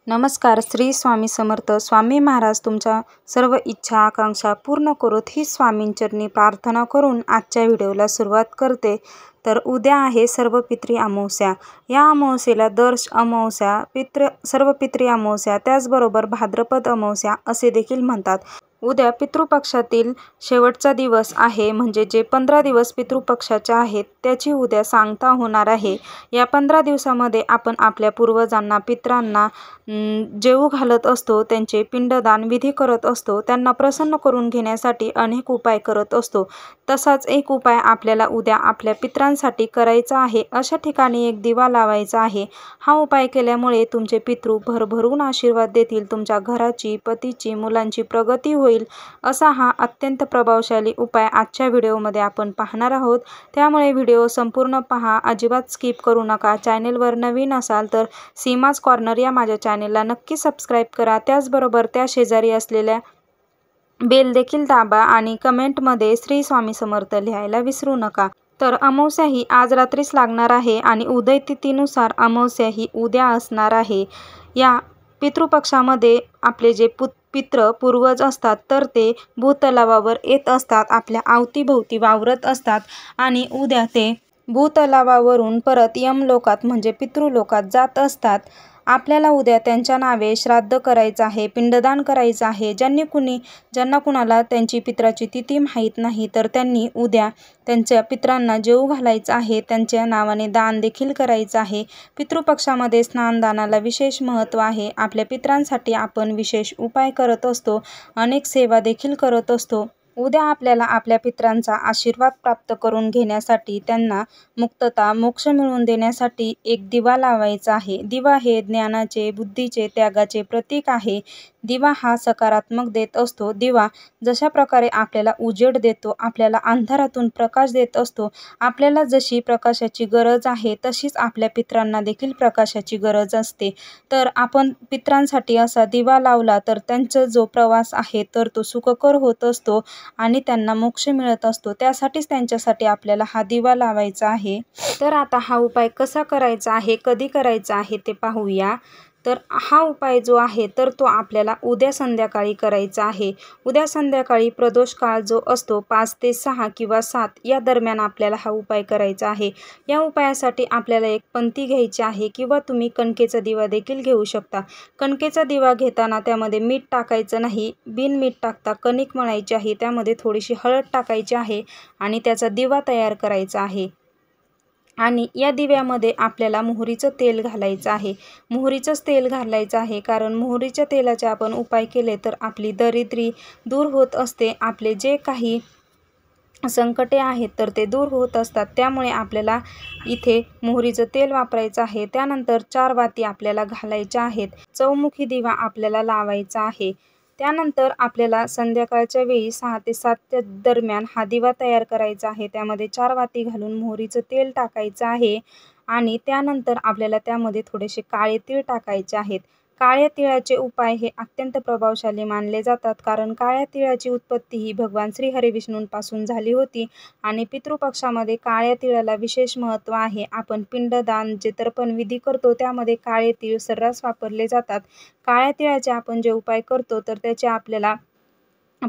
नमस्कार. श्री स्वामी समर्थ. स्वामी महाराज तुमच्या सर्व इच्छा आकांक्षा पूर्ण करोत ही स्वामींचरणी प्रार्थना करून आजच्या व्हिडिओला सुरुवात करते. तर उद्या आहे सर्व पितृ अमावस्या. या अमावस्येला दर अमावस्या सर्व पितृ अमावस्या त्याचबरोबर भाद्रपद अमावस्या असे देखील म्हणतात. उद्या पितृपक्षातील शेवटचा दिवस आहे, म्हणजे जे 15 दिवस पितृपक्षाचे आहेत त्याची उद्या सांगता होणार आहे. या 15 दिवसामध्ये आपण आपल्या पूर्वजांना पितरांना जेवू घालत असतो, त्यांचे पिंडदान विधी करत असतो, त्यांना प्रसन्न करून घेण्यासाठी अनेक उपाय करत असतो. तसाच एक उपाय आपल्याला उद्या आपल्या पितरांसाठी करायचा आहे. अशा ठिकाणी एक दिवा लावायचा आहे. हा उपाय केल्यामुळे तुमचे पितृ भरभरून आशीर्वाद देतील. तुमच्या घराची, पतीची, मुलांची प्रगती होईल. असा हा अत्यंत प्रभावशाली उपाय आजच्या व्हिडिओमध्ये आपण पाहणार आहोत. त्यामुळे व्हिडिओ संपूर्ण पहा, अजिबात स्किप करू नका. चॅनेलवर नवीन असाल तर सीमाज कॉर्नर या माझ्या चॅनेलला नक्की सबस्क्राईब करा. त्याचबरोबर त्या शेजारी असलेल्या बेल देखील दाबा आणि कमेंटमध्ये श्री स्वामी समर्थ लिहायला विसरू नका. तर अमावस्या ही आज रात्रीच लागणार आहे आणि उदय तिथीनुसार अमावस्या ही उद्या असणार आहे. या पितृपक्षामध्ये आपले जे पितृ पूर्वज असतात तर ते भूतलावावर येत असतात, आपल्या अवतीभोवती वावरत असतात आणि उद्या ते भूतलावावरून परत यमलोकात म्हणजे पितृलोकात जात असतात. आपल्याला उद्या त्यांच्या नावे श्राद्ध करायचं आहे, पिंडदान करायचं आहे. ज्यांना कुणाला त्यांची पित्राची तिथी माहीत नाही तर त्यांनी उद्या त्यांच्या पित्रांना जेवू घालायचं आहे, त्यांच्या नावाने दान देखील करायचं आहे. पितृपक्षामध्ये स्नानदानाला विशेष महत्त्व आहे. आपल्या पित्रांसाठी आपण विशेष उपाय करत असतो, अनेक सेवा देखील करत असतो. उद्या आपल्याला आपल्या पित्रांचा आशीर्वाद प्राप्त करून घेण्यासाठी, त्यांना मुक्तता, मोक्ष मिळवून देण्यासाठी एक दिवा लावायचा आहे. दिवा हे ज्ञानाचे, बुद्धीचे, त्यागाचे प्रतीक आहे. दिवा हा सकारात्मक देत असतो. दिवा जशा प्रकारे आपल्याला उजेड देतो, आपल्याला अंधारातून प्रकाश देत असतो. आपल्याला जशी प्रकाशाची गरज आहे तशीच आपल्या पित्रांना देखील प्रकाशाची गरज असते. तर आपण पित्रांसाठी असा दिवा लावला तर त्यांचा जो प्रवास आहे तर तो सुखकर होत असतो आणि त्यांना मोक्ष मिळत असतो. त्यासाठीच त्यांच्यासाठी आपल्याला हा दिवा लावायचा आहे. तर आता हा उपाय कसा करायचा आहे, कधी करायचा आहे ते पाहूया. तर हा उपाय जो आहे तर तो आपल्याला उद्या संध्याकाळी करायचा आहे. उद्या संध्याकाळी प्रदोष काळ जो असतो 5 ते 6 किंवा 7 या दरम्यान आपल्याला हा उपाय करायचा आहे. या उपायासाठी आपल्याला एक पंती घ्यायची आहे किंवा तुम्ही कणकेचा दिवा देखील घेऊ शकता. कणकेचा दिवा घेताना त्यामध्ये मीठ टाकायचं नाही, बिन मीठ टाकता कणिक मळायची आहे, त्यामध्ये थोडीशी हळद टाकायची आहे आणि त्याचा दिवा तयार करायचा आहे. आणि या दिव्यामध्ये आपल्याला मोहरीचं तेल घालायचं आहे. मोहरीचंच तेल घालायचं आहे, कारण मोहरीच्या तेलाचे आपण उपाय केले तर आपली दरिद्री दूर होत असते. आपले जे काही संकटे आहेत तर ते दूर होत असतात. त्यामुळे आपल्याला इथे मोहरीचं तेल वापरायचं आहे. त्यानंतर 4 वाती आपल्याला घालायच्या आहेत. चौमुखी दिवा आपल्याला लावायचा आहे. त्यानंतर आपल्याला संध्याकाळच्या वेळी 6 ते 7 दरम्यान हा दिवा तयार करायचा आहे. त्यामध्ये 4 वाती घालून मोहरीचं तेल टाकायचं आहे आणि त्यानंतर आपल्याला त्यामध्ये थोडेसे काळे तीळ टाकायचे आहेत. काळ्या तिळाचे उपाय हे अत्यंत प्रभावशाली मानले जातात, कारण काळ्या तिळाची उत्पत्ती ही भगवान श्री हरिविष्णूंपासून झाली होती आणि पितृपक्षामध्ये काळ्या तिळाला विशेष महत्त्व आहे. आपण पिंडदान जे तर्पण विधी करतो त्यामध्ये काळे तीळ सर्रास वापरले जातात. काळ्या तिळाचे आपण जे उपाय करतो तर त्याचे आपल्याला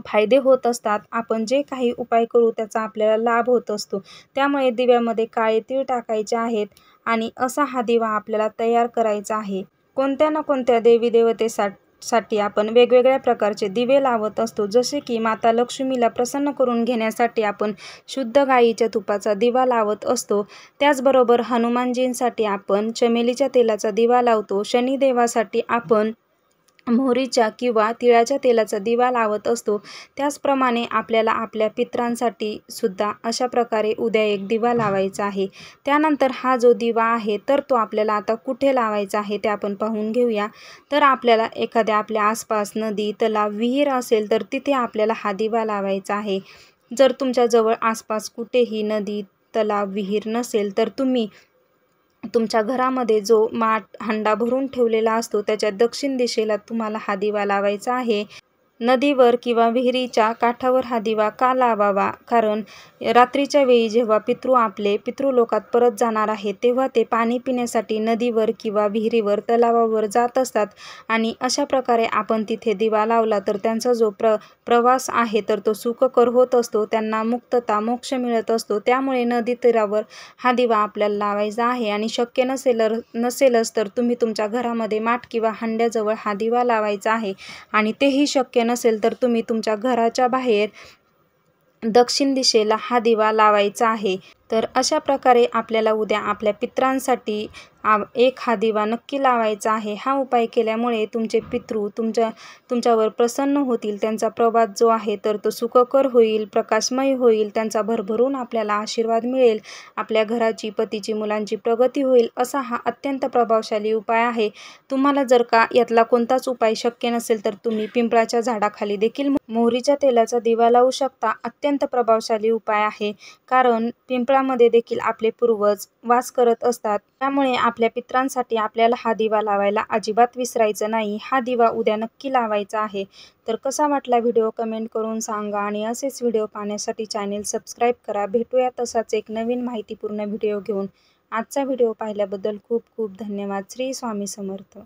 फायदे होत असतात. आपण जे काही उपाय करू त्याचा आपल्याला लाभ होत असतो. त्यामुळे दिव्यामध्ये काळे तीळ टाकायचे आहेत आणि असा हा दिवा आपल्याला तयार करायचा आहे. कोणत्या ना कोणत्या देवी देवतेसाठी आपण वेगवेगळ्या प्रकारचे दिवे लावत असतो. जसे की माता लक्ष्मीला प्रसन्न करून घेण्यासाठी आपण शुद्ध गाईच्या तुपाचा दिवा लावत असतो. त्याचबरोबर हनुमानजींसाठी आपण चमेलीच्या तेलाचा दिवा लावतो. शनिदेवासाठी आपण मोहरीच्या किंवा तिळाच्या तेलाचा दिवा लावत असतो. त्याचप्रमाणे आपल्याला आपल्या पित्रांसाठी सुद्धा अशा प्रकारे उद्या एक दिवा लावायचा आहे. त्यानंतर हा जो दिवा आहे तर तो आपल्याला आता कुठे लावायचा आहे ते आपण पाहून घेऊया. तर आपल्याला एखाद्या आपल्या आसपास नदी, तलाव, विहीर असेल तर तिथे आपल्याला हा दिवा लावायचा आहे. जर तुमच्याजवळ आसपास कुठेही नदी, तलाव, विहीर नसेल तर तुम्ही तुमच्या घरामध्ये जो माठ, हंडा भरून ठेवलेला असतो त्याच्या दक्षिण दिशेला तुम्हाला हा दिवा लावायचा आहे. नदीवर किंवा विहिरीच्या काठावर हा दिवा का लावावा? कारण रात्रीच्या वेळी जेव्हा पितृलोकात परत जाणार आहेत तेव्हा ते पाणी पिण्यासाठी नदीवर किंवा विहिरीवर, तलावावर जात असतात आणि अशा प्रकारे आपण तिथे दिवा लावला तर त्यांचा जो प्रवास आहे तर तो सुखकर होत असतो, त्यांना मुक्तता, मोक्ष मिळत असतो. त्यामुळे नदी तीरावर हा दिवा आपल्याला लावायचा आहे आणि शक्य नसेलच तर तुम्ही तुमच्या घरामध्ये माठ किंवा हंड्याजवळ हा दिवा लावायचा आहे आणि तेही शक्य नसेल तर तुम्ही तुमच्या घराच्या बाहेर दक्षिण दिशेला हा दिवा लावायचा आहे. तर अशा प्रकारे आपल्याला उद्या आपल्या पितरांसाठी एक हा दिवा नक्की लावायचा आहे. हा उपाय केल्यामुळे तुमचे पितृ तुमच्यावर प्रसन्न होतील, त्यांचा प्रवास जो आहे तर तो सुखकर होईल, प्रकाशमय होईल, त्यांचा भरभरून आपल्याला आशीर्वाद मिळेल, आपल्या घराची, पतीची, मुलांची प्रगती होईल. असा हा अत्यंत प्रभावशाली उपाय आहे. तुम्हाला जर का यातला कोणताच उपाय शक्य नसेल तर तुम्ही पिंपळाच्या झाडाखाली देखील मोहरीच्या तेलाचा दिवा लावू शकता. अत्यंत प्रभावशाली उपाय आहे, कारण पिंपळामध्ये देखील आपले पूर्वज वास करत असतात. त्यामुळे आपल्या पितरांसाठी आपल्याला हा दिवा लावायला अजिबात विसरायचं नाही. हा दिवा उद्या नक्की लावायचा आहे. तर कसा वाटला व्हिडिओ कमेंट करून सांगा आणि असेच व्हिडिओ पाहण्यासाठी चॅनेल सबस्क्राईब करा. भेटूया तसाच एक नवीन माहितीपूर्ण व्हिडिओ घेऊन. आजचा व्हिडिओ पाहिल्याबद्दल खूप खूप धन्यवाद. श्री स्वामी समर्थ.